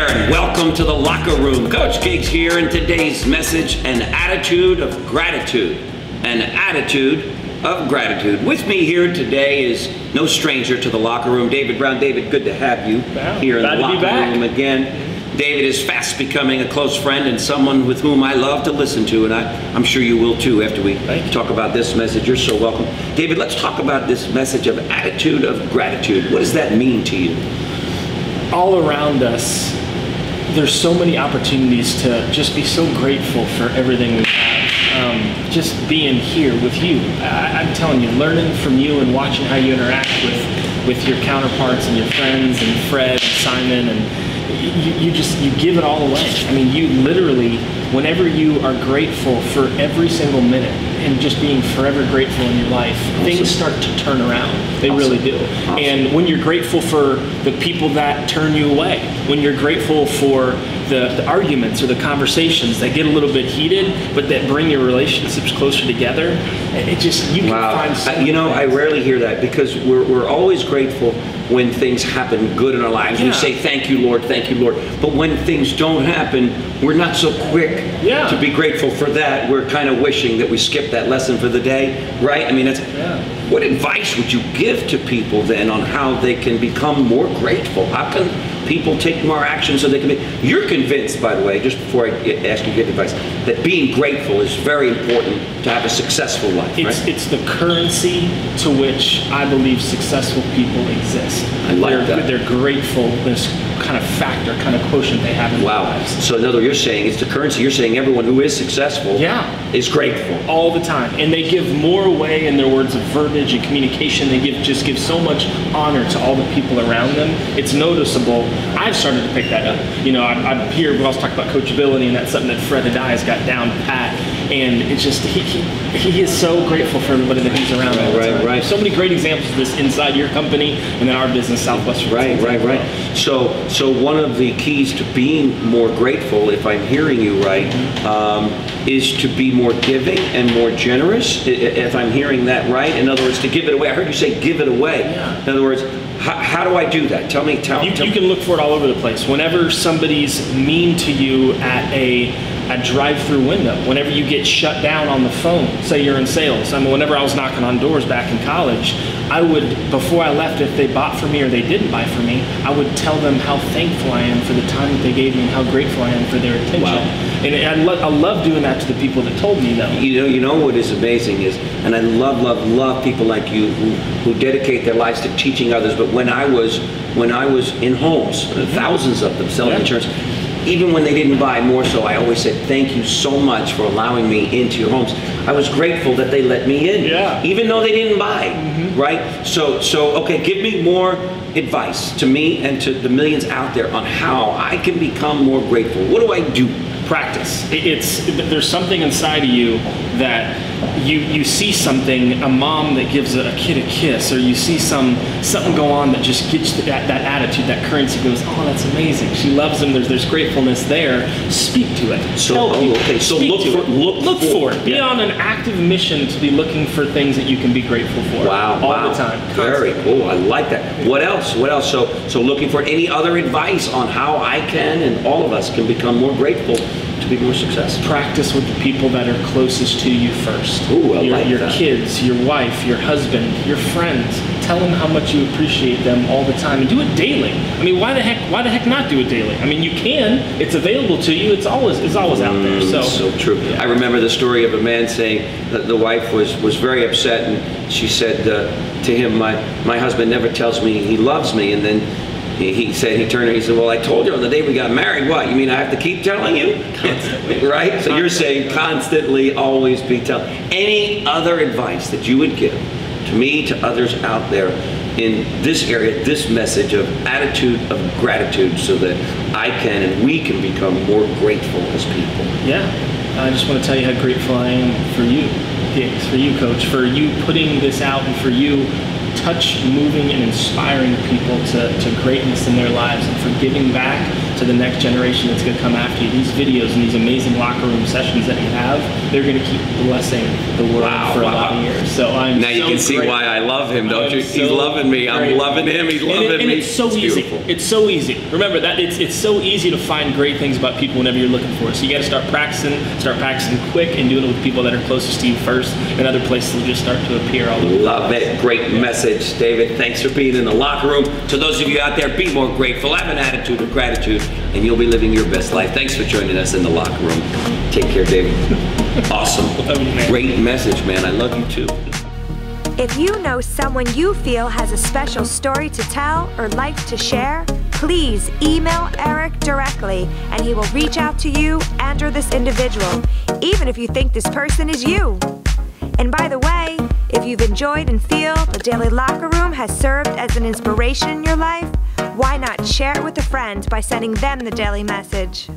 there, and welcome to the Locker Room. Coach Giggs here, and today's message, an attitude of gratitude. An attitude of gratitude. With me here today is no stranger to the Locker Room, David Brown. David, good to have you here in the Locker Room again. David is fast becoming a close friend and someone with whom I love to listen to, and I'm sure you will too after we talk about this message. You're so welcome. David, let's talk about this message of attitude of gratitude. What does that mean to you? All around us, there's so many opportunities to just be so grateful for everything we have. Just being here with you. I'm telling you, learning from you and watching how you interact with your counterparts and your friends and Fred and Simon, and you give it all away. I mean, you literally, whenever you are grateful for every single minute and just being forever grateful in your life, things start to turn around. They really do. And when you're grateful for the people that turn you away, when you're grateful for the arguments or the conversations that get a little bit heated, but that bring your relationships closer together, it just, you can find something. You know, I rarely hear that, because we're always grateful when things happen good in our lives. We say, thank you, Lord, thank you, Lord. But when things don't happen, we're not so quick to be grateful for that. We're kind of wishing that we skipped that lesson for the day, right? I mean, that's, what advice would you give to people then on how they can become more grateful? How can people take more action so they can be... You're convinced, by the way, just before I ask you to give advice, that being grateful is very important to have a successful life, right? It's the currency to which I believe successful people exist. I like that. Their gratefulness kind of factor, kind of quotient they have in their lives. So in other words, you're saying it's the currency. You're saying everyone who is successful is grateful. All the time. And they give more away in their words of verbiage and communication. They just give so much honor to all the people around them. It's noticeable. I've started to pick that up. You know, I'm here, we also talk about coachability, and that's something that Fred Hadai has got down pat. And it's just, he is so grateful for everybody that he's around all the time. Right. So many great examples of this inside your company and then our business, Southwestern. Right. So one of the keys to being more grateful, if I'm hearing you right, is to be more giving and more generous, if I'm hearing that right. In other words, to give it away. I heard you say give it away. In other words, how do I do that? Tell me. You can look for it all over the place. Whenever somebody's mean to you at a drive-through window, whenever you get shut down on the phone, say you're in sales. I mean, whenever I was knocking on doors back in college, I would, before I left, if they bought for me or they didn't buy for me, I would tell them how thankful I am for the time that they gave me and how grateful I am for their attention. And I love doing that to the people that told me no. You know what is amazing is, and I love people like you who dedicate their lives to teaching others. But when I was in homes, thousands of them selling insurance, even when they didn't buy, more so, I always said, thank you so much for allowing me into your homes. I was grateful that they let me in, even though they didn't buy, right? So okay, give me more advice to me and to the millions out there on how I can become more grateful. What do I do? Practice. There's something inside of you that you see something, a mom that gives a kid a kiss, or you see something go on that just gets that attitude, that currency goes, oh, that's amazing. She loves them. There's gratefulness there. Speak to it. So look for it. Be on an active mission to be looking for things that you can be grateful for. All the time. Very cool. I like that. What else? So looking for any other advice on how I can and all of us can become more grateful to be more successful. Practice with the people that are closest to you first. Ooh, I like your that. Kids, your wife, your husband, your friends. Tell them how much you appreciate them all the time, and do it daily. I mean, why the heck not do it daily? I mean, you can. It's available to you. It's always out there. So true. I remember the story of a man saying that the wife was very upset, and she said to him, my husband never tells me he loves me, and then he turned and he said, well, I told you on the day we got married. What, you mean I have to keep telling you? Constantly. Right? So you're saying constantly, always be telling. Any other advice that you would give to me, to others out there in this area, this message of attitude of gratitude, so that I can and we can become more grateful as people? Yeah. I just want to tell you how grateful I am for you, Giggs, for you, Coach, for you putting this out, and for you moving and inspiring people to greatness in their lives, and for giving back to the next generation that's going to come after you. These videos and these amazing locker room sessions that you have, they're going to keep blessing the world for a lot of years. So I'm now you can see why I love him, don't you? He's loving me. I'm loving him. He's loving me. It's so easy. It's so easy. Remember that it's so easy to find great things about people whenever you're looking for it. So you got to start practicing quick, and doing it with people that are closest to you first, and other places will just start to appear all over. Love it. Great message, David. Thanks for being in the locker room. To those of you out there, be more grateful. Have an attitude of gratitude, and you'll be living your best life. Thanks for joining us in the locker room. Take care, David. Awesome. Great message, man. I love you too. If you know someone you feel has a special story to tell or life to share, please email Eric directly and he will reach out to you and or this individual, even if you think this person is you. And by the way, if you've enjoyed and feel the Daily Locker Room has served as an inspiration in your life, why not share it with a friend by sending them the daily message?